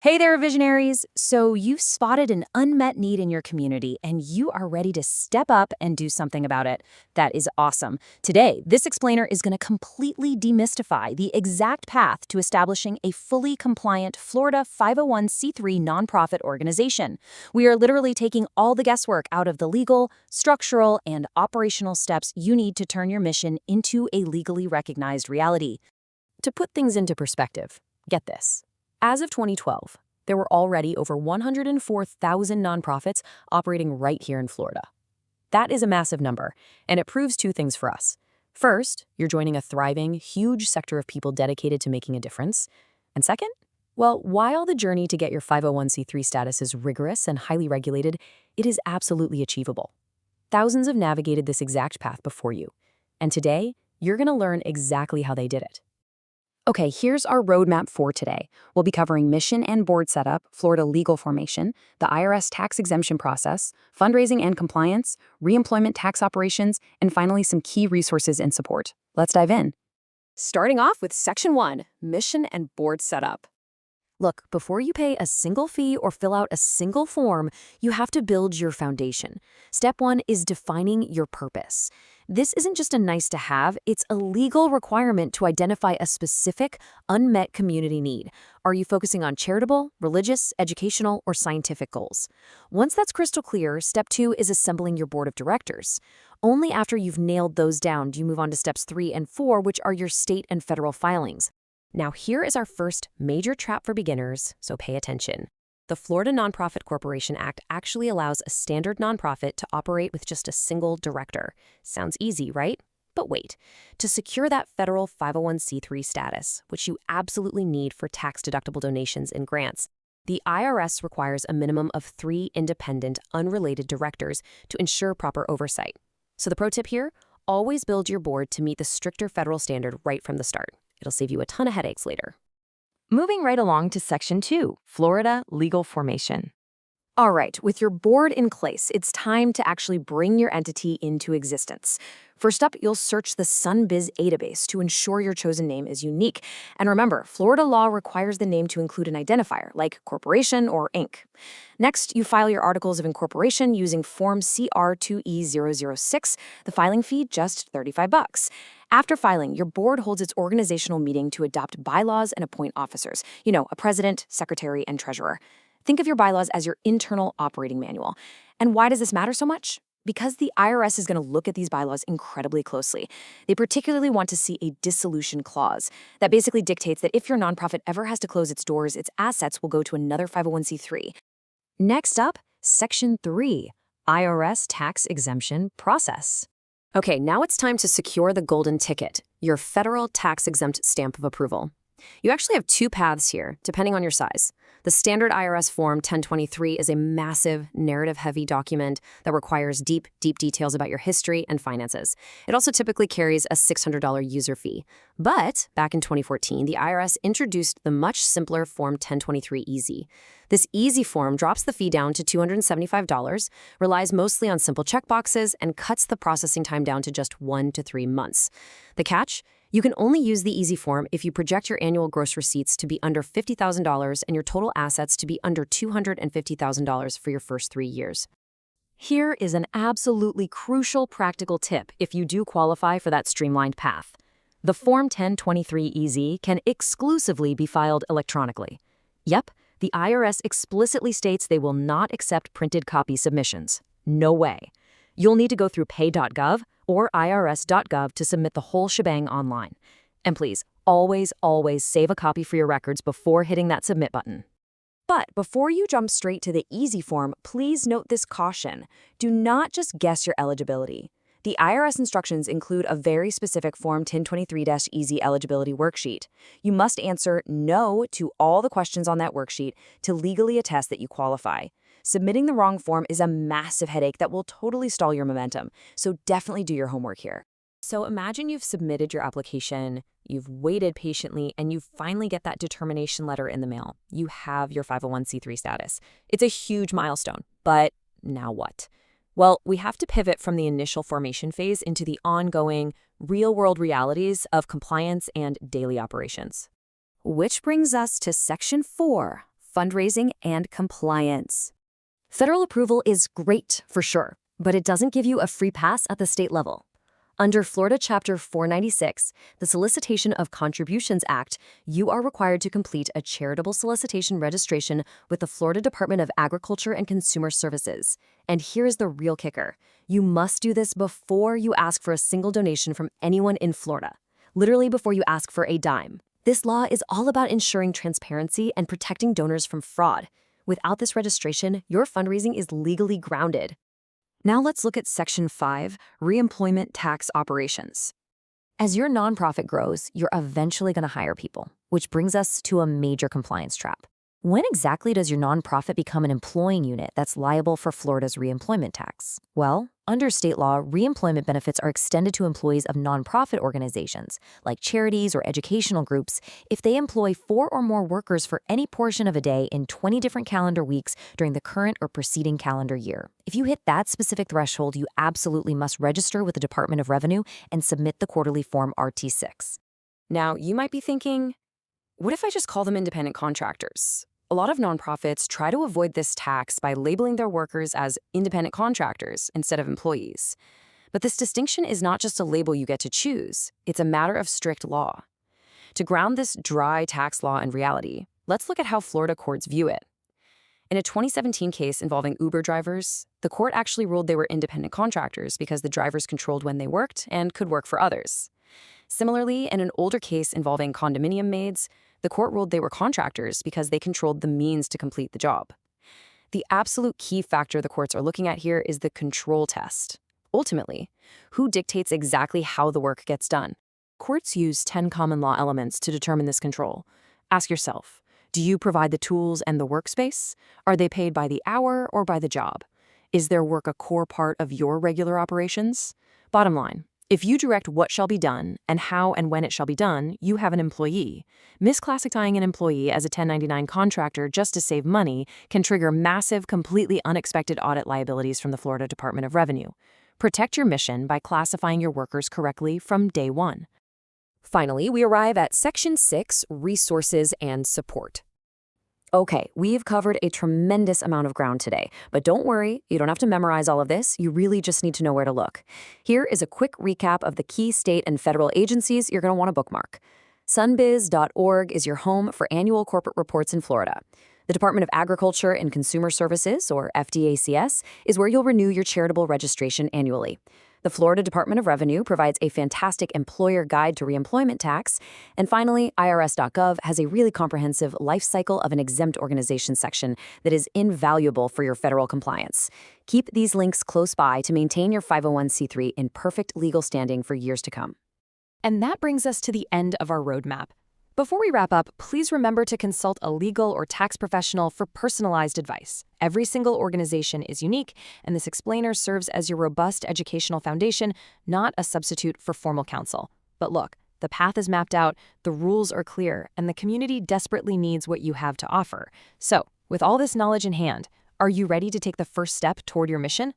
Hey there, visionaries! So you've spotted an unmet need in your community and you are ready to step up and do something about it. That is awesome. Today, this explainer is going to completely demystify the exact path to establishing a fully compliant Florida 501c3 nonprofit organization. We are literally taking all the guesswork out of the legal, structural, and operational steps you need to turn your mission into a legally recognized reality. To put things into perspective, get this. As of 2012, there were already over 104,000 nonprofits operating right here in Florida. That is a massive number, and it proves two things for us. First, you're joining a thriving, huge sector of people dedicated to making a difference. And second, well, while the journey to get your 501c3 status is rigorous and highly regulated, it is absolutely achievable. Thousands have navigated this exact path before you, and today, you're going to learn exactly how they did it. Okay, here's our roadmap for today. We'll be covering mission and board setup, Florida legal formation, the IRS tax exemption process, fundraising and compliance, reemployment tax operations, and finally some key resources and support. Let's dive in. Starting off with Section 1, Mission and Board Setup. Look, before you pay a single fee or fill out a single form, you have to build your foundation. Step 1 is defining your purpose. This isn't just a nice to have, it's a legal requirement to identify a specific, unmet community need. Are you focusing on charitable, religious, educational, or scientific goals? Once that's crystal clear, step 2 is assembling your board of directors. Only after you've nailed those down do you move on to steps 3 and 4, which are your state and federal filings. Now here is our first major trap for beginners, so pay attention. The Florida Nonprofit Corporation Act actually allows a standard nonprofit to operate with just a single director. Sounds easy, right? But wait. To secure that federal 501c3 status, which you absolutely need for tax-deductible donations and grants, the IRS requires a minimum of 3 independent, unrelated directors to ensure proper oversight. So the pro tip here, always build your board to meet the stricter federal standard right from the start. It'll save you a ton of headaches later. Moving right along to Section 2, Florida Legal Formation. All right, with your board in place, it's time to actually bring your entity into existence. First up, you'll search the SunBiz database to ensure your chosen name is unique. And remember, Florida law requires the name to include an identifier, like corporation or Inc. Next, you file your articles of incorporation using Form CR2E006, the filing fee just $35. After filing, your board holds its organizational meeting to adopt bylaws and appoint officers. You know, a president, secretary, and treasurer. Think of your bylaws as your internal operating manual. And why does this matter so much? Because the IRS is going to look at these bylaws incredibly closely. They particularly want to see a dissolution clause that basically dictates that if your nonprofit ever has to close its doors, its assets will go to another 501c3. Next up, Section 3, IRS tax exemption process. Okay, now it's time to secure the golden ticket, your federal tax-exempt stamp of approval. You actually have 2 paths here, depending on your size. The standard IRS Form 1023 is a massive, narrative-heavy document that requires deep details about your history and finances. It also typically carries a $600 user fee. But back in 2014, the IRS introduced the much simpler Form 1023 Easy. This Easy form drops the fee down to $275, relies mostly on simple checkboxes, and cuts the processing time down to just 1 to 3 months. The catch? You can only use the Easy form if you project your annual gross receipts to be under $50,000 and your total assets to be under $250,000 for your first 3 years. Here is an absolutely crucial practical tip if you do qualify for that streamlined path. The Form 1023 Easy can exclusively be filed electronically. Yep, the IRS explicitly states they will not accept printed copy submissions. No way. You'll need to go through pay.gov or irs.gov to submit the whole shebang online. And please, always save a copy for your records before hitting that submit button. But before you jump straight to the Easy form, please note this caution. Do not just guess your eligibility. The IRS instructions include a very specific Form 1023-Easy eligibility worksheet. You must answer no to all the questions on that worksheet to legally attest that you qualify. Submitting the wrong form is a massive headache that will totally stall your momentum, so definitely do your homework here. So imagine you've submitted your application, you've waited patiently, and you finally get that determination letter in the mail. You have your 501c3 status. It's a huge milestone, but now what? Well, we have to pivot from the initial formation phase into the ongoing, real-world realities of compliance and daily operations. Which brings us to Section 4, fundraising and compliance. Federal approval is great, for sure, but it doesn't give you a free pass at the state level. Under Florida Chapter 496, the Solicitation of Contributions Act, you are required to complete a charitable solicitation registration with the Florida Department of Agriculture and Consumer Services. And here's the real kicker. You must do this before you ask for a single donation from anyone in Florida, literally before you ask for a dime. This law is all about ensuring transparency and protecting donors from fraud. Without this registration, your fundraising is legally grounded. Now let's look at Section 5, Reemployment Tax Operations. As your nonprofit grows, you're eventually going to hire people, which brings us to a major compliance trap. When exactly does your nonprofit become an employing unit that's liable for Florida's reemployment tax? Well, under state law, reemployment benefits are extended to employees of nonprofit organizations, like charities or educational groups, if they employ 4 or more workers for any portion of a day in 20 different calendar weeks during the current or preceding calendar year. If you hit that specific threshold, you absolutely must register with the Department of Revenue and submit the quarterly Form RT6. Now, you might be thinking, what if I just call them independent contractors? A lot of nonprofits try to avoid this tax by labeling their workers as independent contractors instead of employees. But this distinction is not just a label you get to choose, it's a matter of strict law. To ground this dry tax law in reality, let's look at how Florida courts view it. In a 2017 case involving Uber drivers, the court actually ruled they were independent contractors because the drivers controlled when they worked and could work for others. Similarly, in an older case involving condominium maids, the court ruled they were contractors because they controlled the means to complete the job. The absolute key factor the courts are looking at here is the control test. Ultimately, who dictates exactly how the work gets done? Courts use 10 common law elements to determine this control. Ask yourself, do you provide the tools and the workspace? Are they paid by the hour or by the job? Is their work a core part of your regular operations? Bottom line, if you direct what shall be done and how and when it shall be done, you have an employee. Misclassifying an employee as a 1099 contractor just to save money can trigger massive, completely unexpected audit liabilities from the Florida Department of Revenue. Protect your mission by classifying your workers correctly from day one. Finally, we arrive at Section 6, Resources and Support. Okay, we've covered a tremendous amount of ground today, but don't worry, you don't have to memorize all of this, you really just need to know where to look. Here is a quick recap of the key state and federal agencies you're going to want to bookmark. Sunbiz.org is your home for annual corporate reports in Florida. The Department of Agriculture and Consumer Services, or FDACS, is where you'll renew your charitable registration annually. The Florida Department of Revenue provides a fantastic employer guide to reemployment tax. And finally, IRS.gov has a really comprehensive life cycle of an exempt organization section that is invaluable for your federal compliance. Keep these links close by to maintain your 501c3 in perfect legal standing for years to come. And that brings us to the end of our roadmap. Before we wrap up, please remember to consult a legal or tax professional for personalized advice. Every single organization is unique, and this explainer serves as your robust educational foundation, not a substitute for formal counsel. But look, the path is mapped out, the rules are clear, and the community desperately needs what you have to offer. So, with all this knowledge in hand, are you ready to take the first step toward your mission?